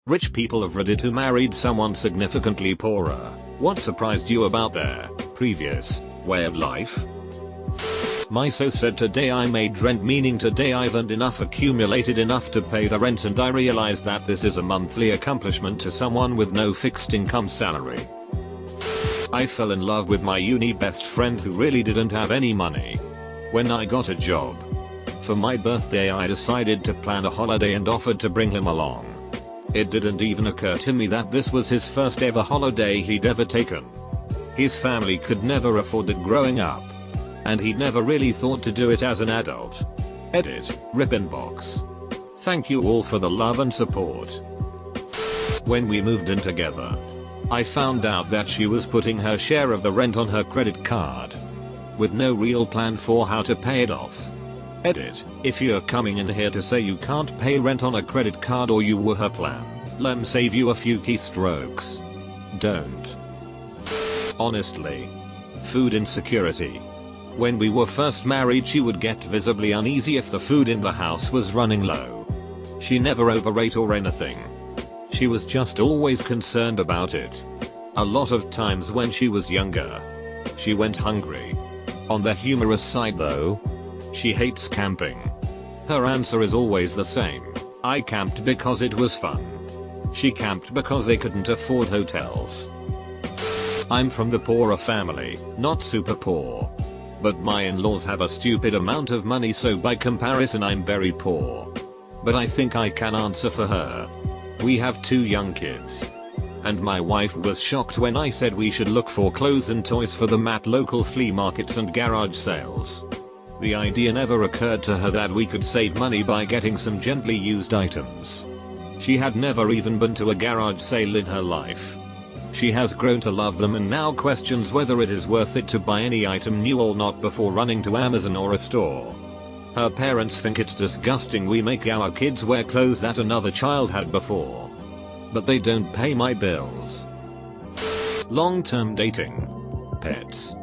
Rich people of Reddit who married someone significantly poorer. What surprised you about their previous way of life? Myso said, today I made rent, meaning today I've earned enough, accumulated enough to pay the rent, and I realized that this is a monthly accomplishment to someone with no fixed income salary. I fell in love with my uni best friend who really didn't have any money. When I got a job for my birthday, I decided to plan a holiday and offered to bring him along. It didn't even occur to me that this was his first ever holiday he'd ever taken. His family could never afford it growing up, and he'd never really thought to do it as an adult. Edit, rip inbox. Thank you all for the love and support. When we moved in together, I found out that she was putting her share of the rent on her credit card, with no real plan for how to pay it off. Edit, if you're coming in here to say you can't pay rent on a credit card or you were her plan, lem save you a few keystrokes. Don't. Honestly. Food insecurity. When we were first married, she would get visibly uneasy if the food in the house was running low. She never overate or anything. She was just always concerned about it. A lot of times when she was younger, she went hungry. On the humorous side though, she hates camping. Her answer is always the same. I camped because it was fun. She camped because they couldn't afford hotels. I'm from the poorer family, not super poor. But my in-laws have a stupid amount of money, so by comparison I'm very poor. But I think I can answer for her. We have 2 young kids. And my wife was shocked when I said we should look for clothes and toys for them at local flea markets and garage sales. The idea never occurred to her that we could save money by getting some gently used items. She had never even been to a garage sale in her life. She has grown to love them and now questions whether it is worth it to buy any item new or not before running to Amazon or a store. Her parents think it's disgusting we make our kids wear clothes that another child had before. But they don't pay my bills. Long-term dating. Pets.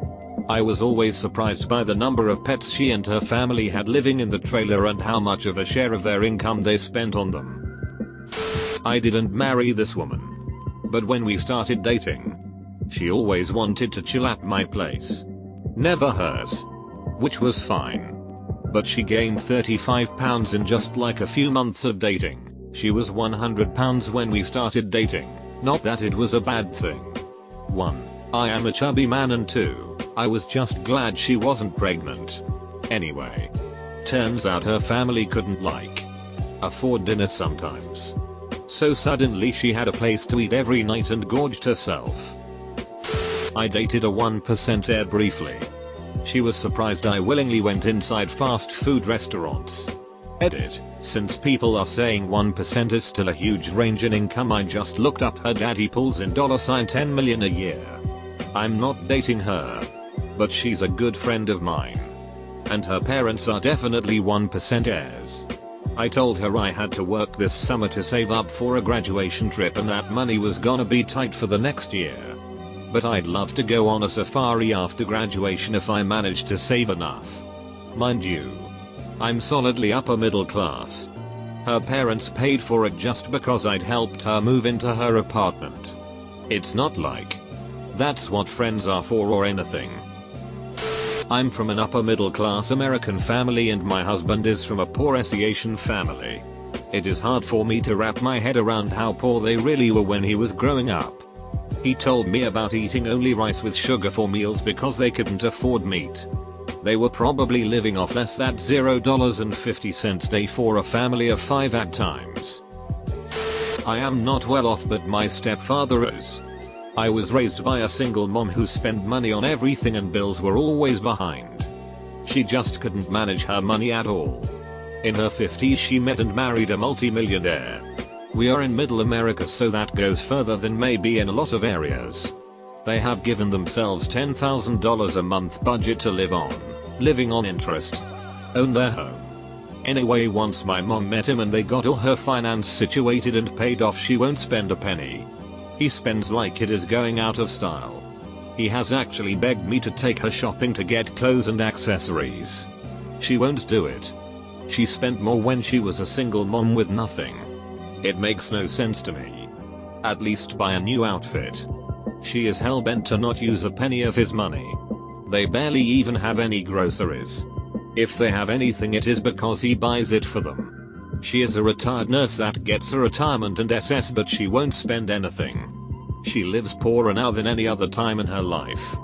I was always surprised by the number of pets she and her family had living in the trailer and how much of a share of their income they spent on them. I didn't marry this woman, but when we started dating, she always wanted to chill at my place. Never hers. Which was fine. But she gained 35 pounds in just like a few months of dating. She was 100 pounds when we started dating. Not that it was a bad thing. 1. I am a chubby man, and 2. I was just glad she wasn't pregnant. Anyway. Turns out her family couldn't afford dinner sometimes. So suddenly she had a place to eat every night and gorged herself. I dated a 1% heir briefly. She was surprised I willingly went inside fast food restaurants. Edit, since people are saying 1% is still a huge range in income, I just looked up her daddy pulls in $10 million a year. I'm not dating her, but she's a good friend of mine. And her parents are definitely 1% heirs. I told her I had to work this summer to save up for a graduation trip and that money was gonna be tight for the next year. But I'd love to go on a safari after graduation if I managed to save enough. Mind you, I'm solidly upper middle class. Her parents paid for it just because I'd helped her move into her apartment. It's not like that's what friends are for or anything. I'm from an upper middle class American family and my husband is from a poor Asian family. It is hard for me to wrap my head around how poor they really were when he was growing up. He told me about eating only rice with sugar for meals because they couldn't afford meat. They were probably living off less than $0.50 a day for a family of 5 at times. I am not well off, but my stepfather is. I was raised by a single mom who spent money on everything and bills were always behind. She just couldn't manage her money at all. In her 50s she met and married a multi-millionaire. We are in middle America, so that goes further than maybe in a lot of areas. They have given themselves $10,000 a month budget to live on, living on interest. Own their home. Anyway, once my mom met him and they got all her finance situated and paid off, she won't spend a penny. He spends like it is going out of style. He has actually begged me to take her shopping to get clothes and accessories. She won't do it. She spent more when she was a single mom with nothing. It makes no sense to me. At least buy a new outfit. She is hellbent to not use a penny of his money. They barely even have any groceries. If they have anything, it is because he buys it for them. She is a retired nurse that gets a retirement and SS, but she won't spend anything. She lives poorer now than any other time in her life.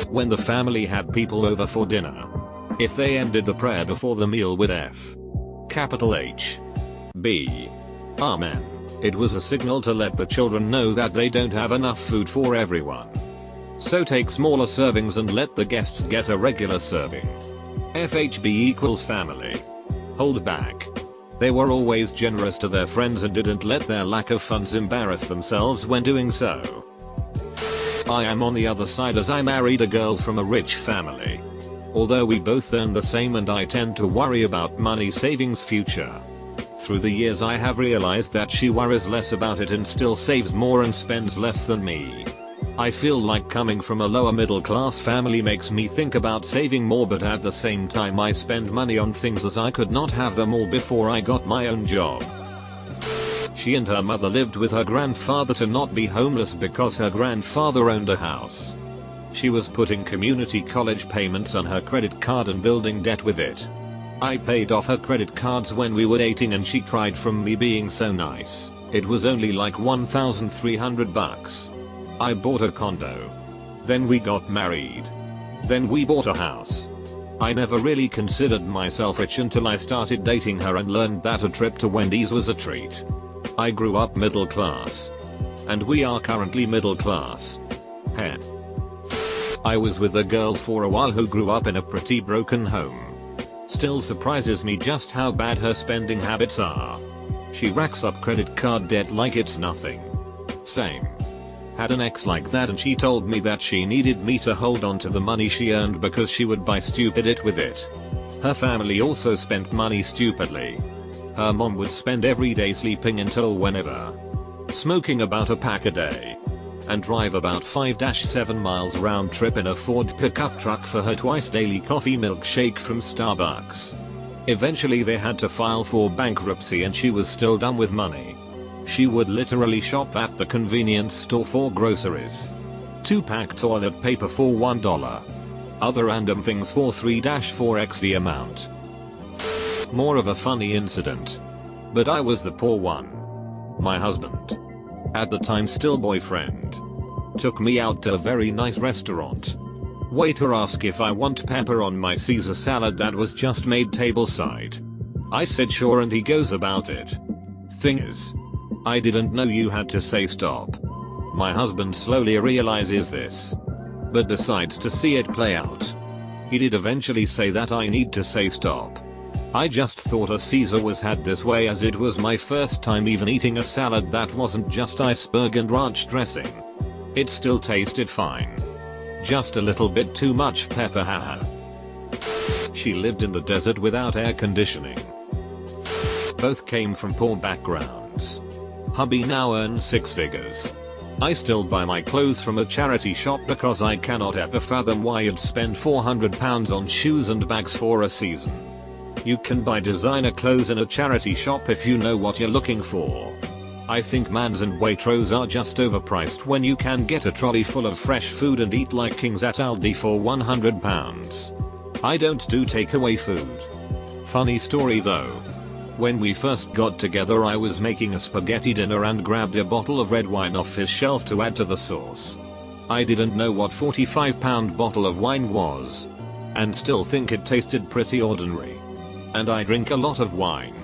When the family had people over for dinner, if they ended the prayer before the meal with F. Capital H. B. Amen, it was a signal to let the children know that they don't have enough food for everyone. So take smaller servings and let the guests get a regular serving. FHB equals family. Hold back. They were always generous to their friends and didn't let their lack of funds embarrass themselves when doing so. I am on the other side, as I married a girl from a rich family. Although we both earn the same and I tend to worry about money savings future. Through the years I have realized that she worries less about it and still saves more and spends less than me. I feel like coming from a lower middle class family makes me think about saving more, but at the same time I spend money on things as I could not have them all before I got my own job. She and her mother lived with her grandfather to not be homeless because her grandfather owned a house. She was putting community college payments on her credit card and building debt with it. I paid off her credit cards when we were dating and she cried from me being so nice. It was only like $1,300. I bought a condo. Then we got married. Then we bought a house. I never really considered myself rich until I started dating her and learned that a trip to Wendy's was a treat. I grew up middle class. And we are currently middle class. Heh. I was with a girl for a while who grew up in a pretty broken home. Still surprises me just how bad her spending habits are. She racks up credit card debt like it's nothing. Same. Had an ex like that and she told me that she needed me to hold on to the money she earned because she would buy stupid it with it. Her family also spent money stupidly. Her mom would spend every day sleeping until whenever, smoking about a pack a day, and drive about 5-7 miles round trip in a Ford pickup truck for her twice daily coffee milkshake from Starbucks. Eventually they had to file for bankruptcy and she was still dumb with money. She would literally shop at the convenience store for groceries. 2-pack toilet paper for $1. Other random things for 3-4x the amount. More of a funny incident. But I was the poor one. My husband, at the time still boyfriend, took me out to a very nice restaurant. Waiter asked if I want pepper on my Caesar salad that was just made tableside. I said sure and he goes about it. Thing is, I didn't know you had to say stop. My husband slowly realizes this, but decides to see it play out. He did eventually say that I need to say stop. I just thought a Caesar was had this way, as it was my first time even eating a salad that wasn't just iceberg and ranch dressing. It still tasted fine. Just a little bit too much pepper, haha. She lived in the desert without air conditioning. Both came from poor backgrounds. Hubby now earns 6 figures. I still buy my clothes from a charity shop because I cannot ever fathom why you'd spend £400 on shoes and bags for a season. You can buy designer clothes in a charity shop if you know what you're looking for. I think Mans and Waitrose are just overpriced when you can get a trolley full of fresh food and eat like kings at Aldi for £100. I don't do takeaway food. Funny story though. When we first got together I was making a spaghetti dinner and grabbed a bottle of red wine off his shelf to add to the sauce. I didn't know what 45-pound bottle of wine was, and still think it tasted pretty ordinary. And I drink a lot of wine.